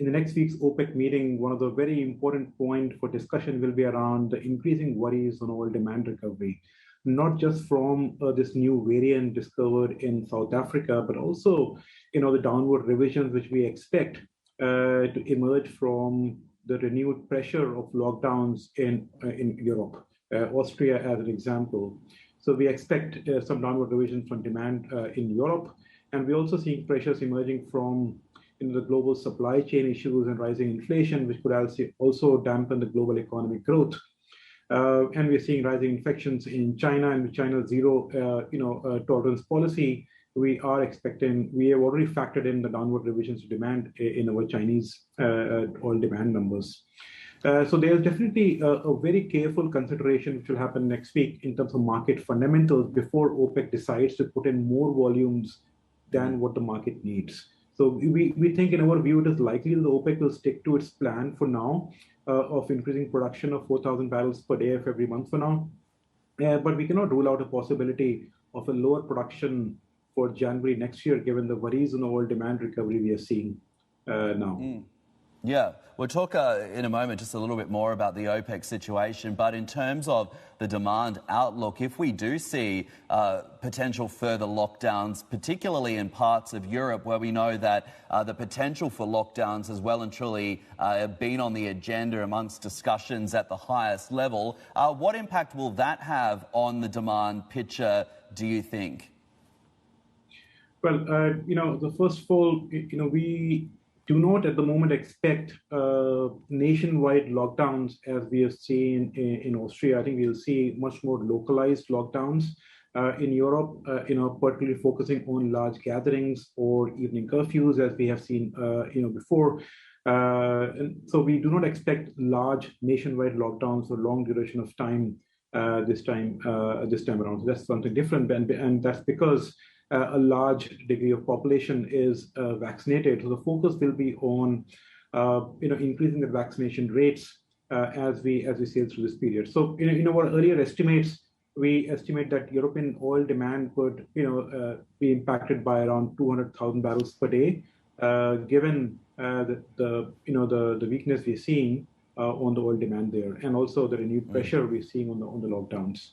in the next week's OPEC meeting, one of the very important points for discussion will be around the increasing worries on oil demand recovery, not just from this new variant discovered in South Africa, but also, the downward revisions which we expect to emerge from the renewed pressure of lockdowns in Europe, Austria as an example. So we expect some downward revisions from demand in Europe, and we're also seeing pressures emerging from the global supply chain issues and rising inflation, which could also dampen the global economic growth. And we're seeing rising infections in China, and with China's zero, tolerance policy, we have already factored in the downward revisions to demand in our Chinese oil demand numbers. So there's definitely a very careful consideration which will happen next week in terms of market fundamentals before OPEC decides to put in more volumes than what the market needs. So we think, in our view, it is likely that OPEC will stick to its plan for now of increasing production of 4,000 barrels per day of every month for now. But we cannot rule out a possibility of a lower production for January next year, given the worries on oil demand recovery we are seeing now. Yeah, we'll talk in a moment just a little bit more about the OPEC situation. But in terms of the demand outlook, if we do see potential further lockdowns, particularly in parts of Europe where we know that the potential for lockdowns has well and truly been on the agenda amongst discussions at the highest level, what impact will that have on the demand picture, do you think? Well, first of all, we do not at the moment expect nationwide lockdowns as we have seen in Austria. I think we'll see much more localized lockdowns in Europe, particularly focusing on large gatherings or evening curfews, as we have seen, before. And so we do not expect large nationwide lockdowns for long duration of time this time around. So that's something different, and that's because a large degree of population is vaccinated. So the focus will be on, increasing the vaccination rates as we sail through this period. So in our earlier estimates, we estimate that European oil demand could, be impacted by around 200,000 barrels per day, given the weakness we're seeing on the oil demand there, and also the renewed pressure we're seeing on the lockdowns.